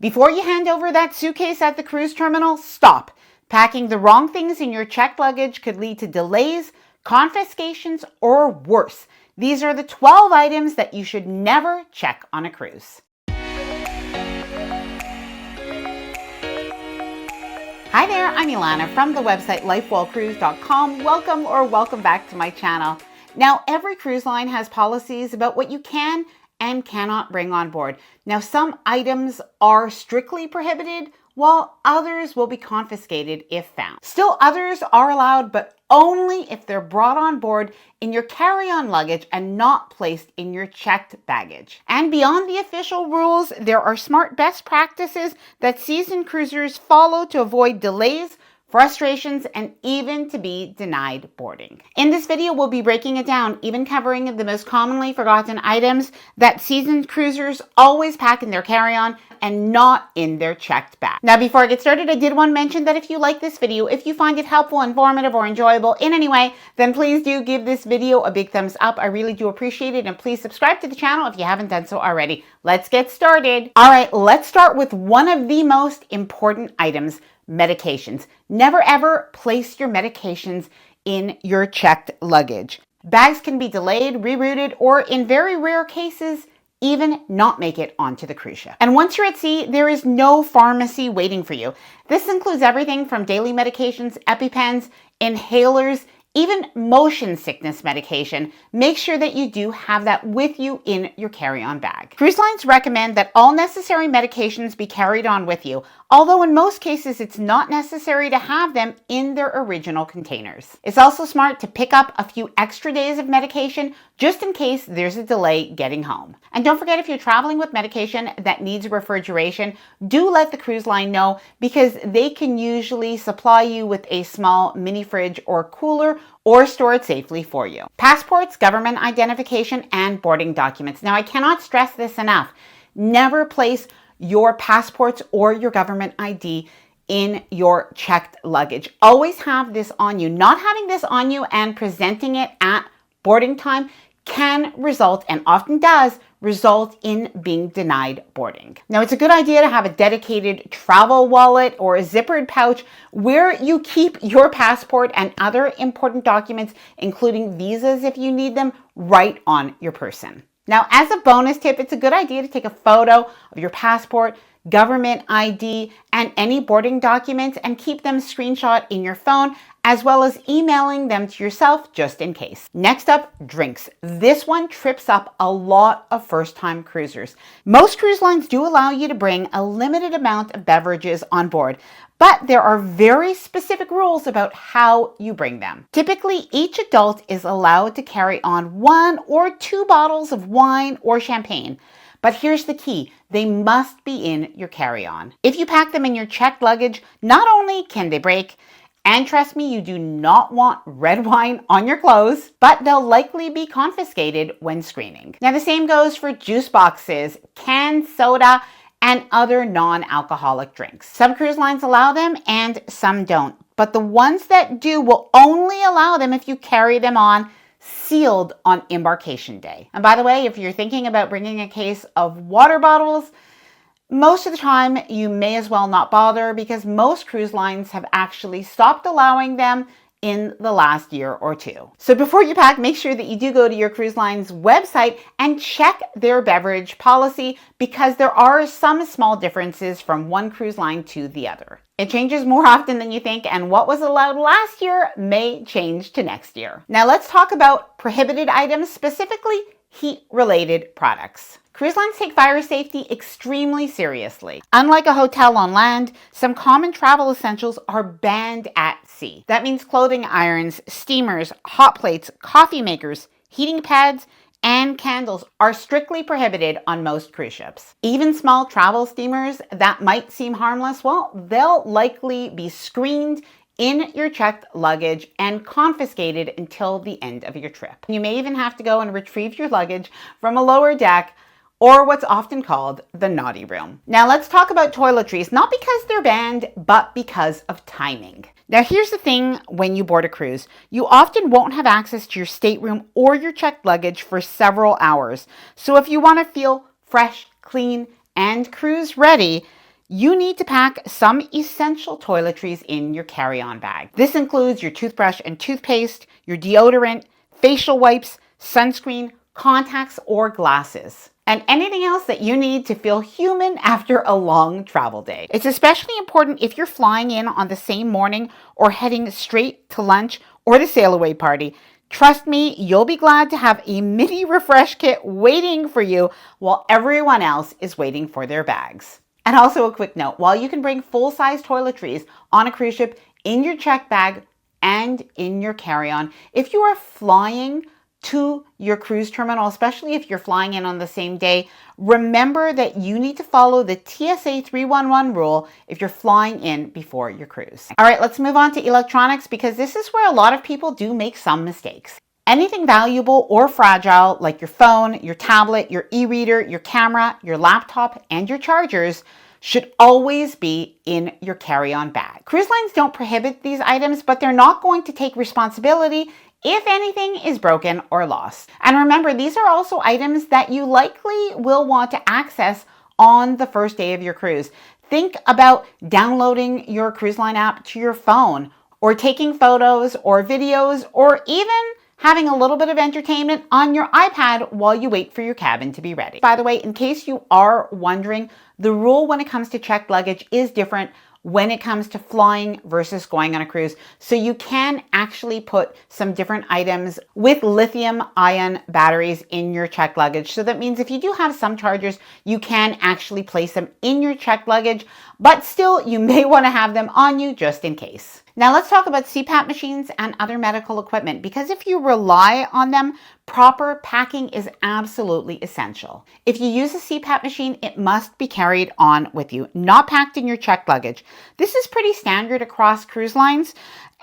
Before you hand over that suitcase at the cruise terminal, stop. Packing the wrong things in your checked luggage could lead to delays, confiscations, or worse. These are the 12 items that you should never check on a cruise. Hi there, I'm Ilana from the website lifewellcruise.com. Welcome back to my channel. Now, every cruise line has policies about what you can and cannot bring on board. Now, some items are strictly prohibited, while others will be confiscated if found. Still, others are allowed, but only if they're brought on board in your carry-on luggage and not placed in your checked baggage. And beyond the official rules, there are smart best practices that seasoned cruisers follow to avoid delays, frustrations, and even to be denied boarding. In this video, we'll be breaking it down, even covering the most commonly forgotten items that seasoned cruisers always pack in their carry-on and not in their checked bag. Now, before I get started, I did want to mention that if you like this video, if you find it helpful, informative, or enjoyable in any way, then please do give this video a big thumbs up. I really do appreciate it, and please subscribe to the channel if you haven't done so already. Let's get started. All right, let's start with one of the most important items: medications. Never ever place your medications in your checked luggage. Bags can be delayed, rerouted, or in very rare cases, even not make it onto the cruise ship. And once you're at sea, there is no pharmacy waiting for you. This includes everything from daily medications, EpiPens, inhalers, even motion sickness medication. Make sure that you do have that with you in your carry-on bag. Cruise lines recommend that all necessary medications be carried on with you, although in most cases it's not necessary to have them in their original containers. It's also smart to pick up a few extra days of medication just in case there's a delay getting home. And don't forget, if you're traveling with medication that needs refrigeration, do let the cruise line know, because they can usually supply you with a small mini fridge or cooler, or store it safely for you. Passports, government identification, and boarding documents. Now, I cannot stress this enough. Never place your passports or your government ID in your checked luggage. Always have this on you. Not having this on you and presenting it at boarding time can result, and often does result, in being denied boarding. Now, it's a good idea to have a dedicated travel wallet or a zippered pouch where you keep your passport and other important documents, including visas if you need them, right on your person. Now, as a bonus tip, it's a good idea to take a photo of your passport, government ID, and any boarding documents and keep them screenshot in your phone, as well as emailing them to yourself just in case. Next up, drinks. This one trips up a lot of first-time cruisers. Most cruise lines do allow you to bring a limited amount of beverages on board, but there are very specific rules about how you bring them. Typically, each adult is allowed to carry on 1 or 2 bottles of wine or champagne. But here's the key: they must be in your carry-on. If you pack them in your checked luggage, not only can they break, and trust me, you do not want red wine on your clothes, but they'll likely be confiscated when screening. Now, the same goes for juice boxes, canned soda, and other non-alcoholic drinks. Some cruise lines allow them and some don't, but the ones that do will only allow them if you carry them on sealed on embarkation day. And by the way, if you're thinking about bringing a case of water bottles, most of the time you may as well not bother, because most cruise lines have actually stopped allowing them in the last year or two. So before you pack, make sure that you do go to your cruise line's website and check their beverage policy, because there are some small differences from one cruise line to the other. It changes more often than you think, and what was allowed last year may change to next year. Now let's talk about prohibited items, specifically heat-related products. Cruise lines take fire safety extremely seriously. Unlike a hotel on land, some common travel essentials are banned at sea. That means clothing irons, steamers, hot plates, coffee makers, heating pads, and candles are strictly prohibited on most cruise ships. Even small travel steamers that might seem harmless, well, they'll likely be screened in your checked luggage and confiscated until the end of your trip. You may even have to go and retrieve your luggage from a lower deck, or what's often called the naughty room. Now let's talk about toiletries, not because they're banned, but because of timing. Now here's the thing: when you board a cruise, you often won't have access to your stateroom or your checked luggage for several hours. So if you want to feel fresh, clean, and cruise ready, you need to pack some essential toiletries in your carry-on bag. This includes your toothbrush and toothpaste, your deodorant, facial wipes, sunscreen, contacts, or glasses, and anything else that you need to feel human after a long travel day. It's especially important if you're flying in on the same morning or heading straight to lunch or the sail away party. Trust me, you'll be glad to have a mini refresh kit waiting for you while everyone else is waiting for their bags. And also a quick note, while you can bring full-size toiletries on a cruise ship in your check bag and in your carry-on, if you are flying to your cruise terminal, especially if you're flying in on the same day, remember that you need to follow the TSA 311 rule if you're flying in before your cruise. All right, let's move on to electronics, because this is where a lot of people do make some mistakes. Anything valuable or fragile, like your phone, your tablet, your e-reader, your camera, your laptop, and your chargers, should always be in your carry-on bag. Cruise lines don't prohibit these items, but they're not going to take responsibility if anything is broken or lost. And remember, these are also items that you likely will want to access on the first day of your cruise. Think about downloading your cruise line app to your phone, or taking photos or videos, or even having a little bit of entertainment on your iPad while you wait for your cabin to be ready. By the way, in case you are wondering, the rule when it comes to checked luggage is different when it comes to flying versus going on a cruise. So you can actually put some different items with lithium-ion batteries in your checked luggage. So that means if you do have some chargers, you can actually place them in your checked luggage, but still you may want to have them on you just in case. Now let's talk about CPAP machines and other medical equipment, because if you rely on them, proper packing is absolutely essential. If you use a CPAP machine, it must be carried on with you, not packed in your checked luggage. This is pretty standard across cruise lines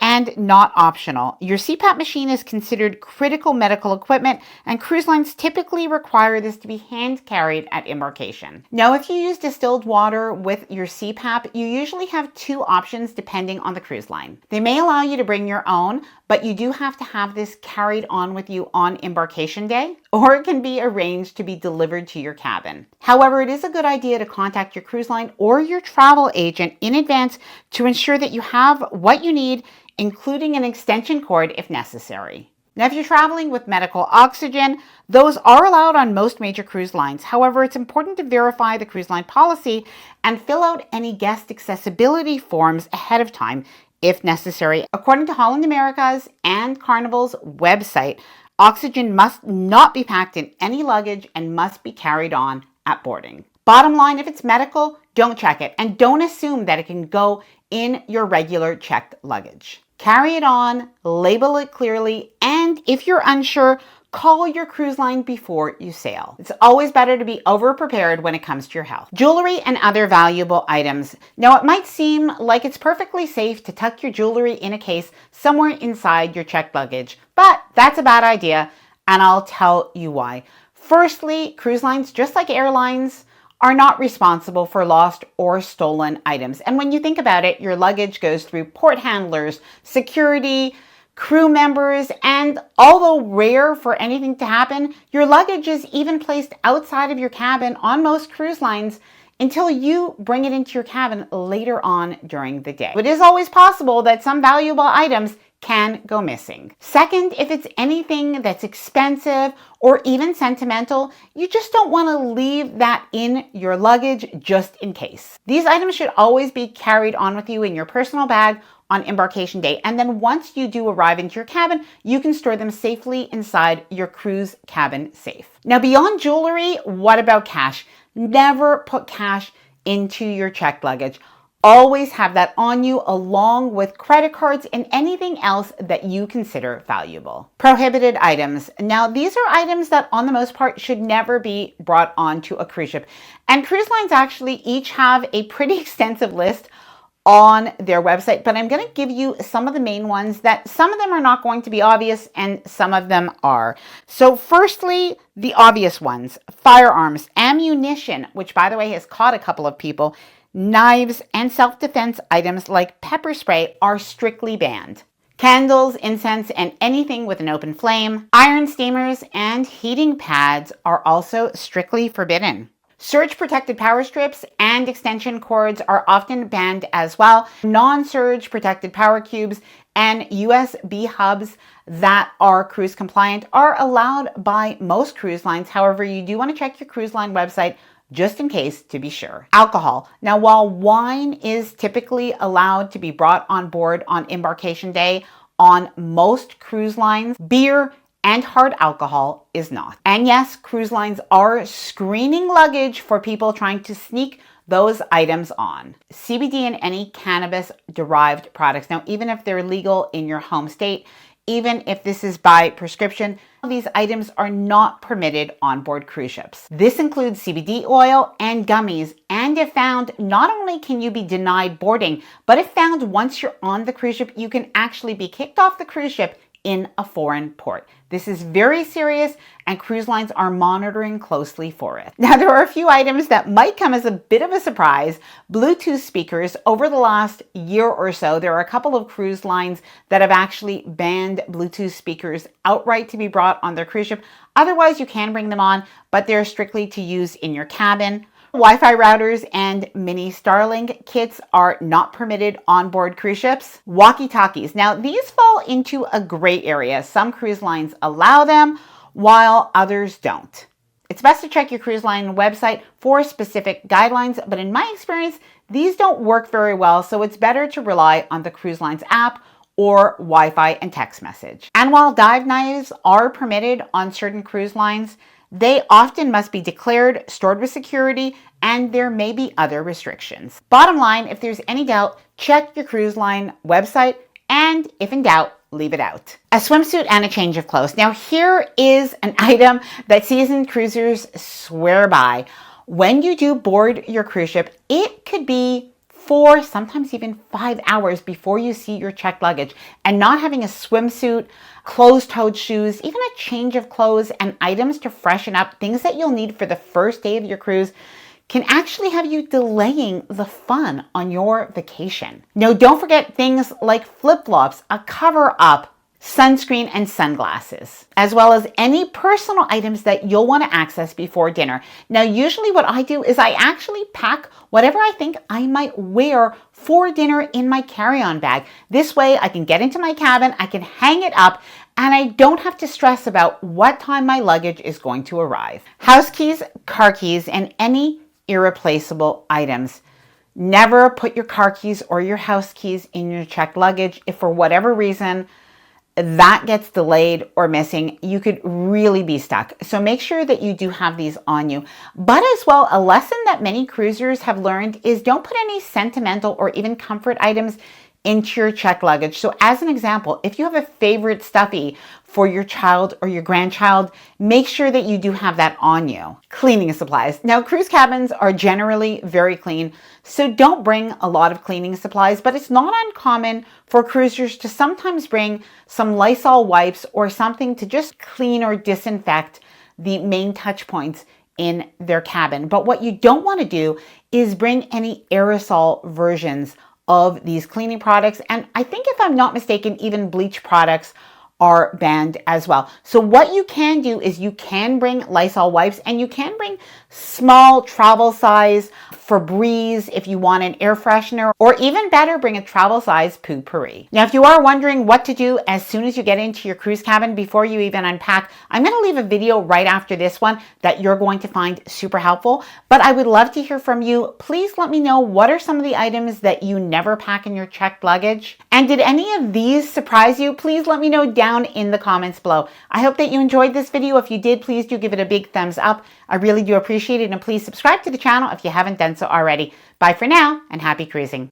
and not optional. Your CPAP machine is considered critical medical equipment, and cruise lines typically require this to be hand carried at embarkation. Now, if you use distilled water with your CPAP, you usually have two options depending on the cruise line. They may allow you to bring your own, but you do have to have this carried on with you on embarkation day, or it can be arranged to be delivered to your cabin. However, it is a good idea to contact your cruise line or your travel agent in advance to ensure that you have what you need, including an extension cord if necessary. Now, if you're traveling with medical oxygen, those are allowed on most major cruise lines. However, it's important to verify the cruise line policy and fill out any guest accessibility forms ahead of time if necessary. According to Holland America's and Carnival's website, oxygen must not be packed in any luggage and must be carried on at boarding. Bottom line, if it's medical, don't check it, and don't assume that it can go in your regular checked luggage. Carry it on, label it clearly, and if you're unsure, call your cruise line before you sail. It's always better to be over-prepared when it comes to your health. Jewelry and other valuable items. Now, it might seem like it's perfectly safe to tuck your jewelry in a case somewhere inside your checked luggage, but that's a bad idea, and I'll tell you why. Firstly, cruise lines, just like airlines, are not responsible for lost or stolen items. And when you think about it, your luggage goes through port handlers, security, crew members, and although rare for anything to happen, your luggage is even placed outside of your cabin on most cruise lines until you bring it into your cabin later on during the day. It is always possible that some valuable items can go missing. Second, if it's anything that's expensive or even sentimental, you just don't want to leave that in your luggage just in case. These items should always be carried on with you in your personal bag on embarkation day, and then once you do arrive into your cabin, you can store them safely inside your cruise cabin safe. Now, beyond jewelry, what about cash? Never put cash into your checked luggage. Always have that on you along with credit cards and anything else that you consider valuable. Prohibited items. Now, these are items that on the most part should never be brought onto a cruise ship. And cruise lines actually each have a pretty extensive list on their website, but I'm going to give you some of the main ones that some of them are not going to be obvious and some of them are. So firstly, the obvious ones: firearms, ammunition, which by the way has caught a couple of people, knives, and self-defense items like pepper spray are strictly banned. Candles, incense, and anything with an open flame, iron steamers, and heating pads are also strictly forbidden. Surge protected power strips and extension cords are often banned as well. Non-surge protected power cubes and USB hubs that are cruise compliant are allowed by most cruise lines. However, you do want to check your cruise line website just in case to be sure. Alcohol. Now, while wine is typically allowed to be brought on board on embarkation day on most cruise lines, beer and hard alcohol is not. And yes, cruise lines are screening luggage for people trying to sneak those items on. CBD and any cannabis-derived products. Now, even if they're legal in your home state, even if this is by prescription, these items are not permitted on board cruise ships. This includes CBD oil and gummies, and if found, not only can you be denied boarding, but if found once you're on the cruise ship, you can actually be kicked off the cruise ship in a foreign port. This is very serious and cruise lines are monitoring closely for it. Now, there are a few items that might come as a bit of a surprise. Bluetooth speakers. Over the last year or so, there are a couple of cruise lines that have actually banned Bluetooth speakers outright to be brought on their cruise ship. Otherwise, you can bring them on, but they're strictly to use in your cabin. Wi-Fi routers and mini Starlink kits are not permitted on board cruise ships. Walkie-talkies. Now, these fall into a gray area. Some cruise lines allow them, while others don't. It's best to check your cruise line website for specific guidelines, but in my experience, these don't work very well, so it's better to rely on the cruise line's app or Wi-Fi and text message. And while dive knives are permitted on certain cruise lines, they often must be declared, stored with security, and there may be other restrictions. Bottom line, if there's any doubt, check your cruise line website, and if in doubt, leave it out. A swimsuit and a change of clothes. Now, here is an item that seasoned cruisers swear by. When you do board your cruise ship, it could be 4, sometimes even 5 hours before you see your checked luggage, and not having a swimsuit, closed-toed shoes, even a change of clothes and items to freshen up, things that you'll need for the first day of your cruise, can actually have you delaying the fun on your vacation. Now, don't forget things like flip-flops, a cover-up, sunscreen, and sunglasses, as well as any personal items that you'll want to access before dinner. Now, usually what I do is I actually pack whatever I think I might wear for dinner in my carry-on bag. This way I can get into my cabin, I can hang it up, and I don't have to stress about what time my luggage is going to arrive. House keys, car keys, and any irreplaceable items. Never put your car keys or your house keys in your checked luggage. If for whatever reason that gets delayed or missing, you could really be stuck. So make sure that you do have these on you. But as well, a lesson that many cruisers have learned is don't put any sentimental or even comfort items into your checked luggage. So as an example, if you have a favorite stuffy for your child or your grandchild, make sure that you do have that on you. Cleaning supplies. Now, cruise cabins are generally very clean, so don't bring a lot of cleaning supplies, but it's not uncommon for cruisers to sometimes bring some Lysol wipes or something to just clean or disinfect the main touch points in their cabin. But what you don't want to do is bring any aerosol versions of these cleaning products. And I think if I'm not mistaken, even bleach products are banned as well. So what you can do is you can bring Lysol wipes, and you can bring small travel size Febreze if you want an air freshener, or even better, bring a travel size Poo-Pourri. Now, if you are wondering what to do as soon as you get into your cruise cabin before you even unpack, I'm going to leave a video right after this one that you're going to find super helpful. But I would love to hear from you. Please let me know, what are some of the items that you never pack in your checked luggage? And did any of these surprise you? Please let me know down in the comments below. I hope that you enjoyed this video. If you did, please do give it a big thumbs up. I really do appreciate it. And please subscribe to the channel if you haven't done so already. Bye for now, and happy cruising.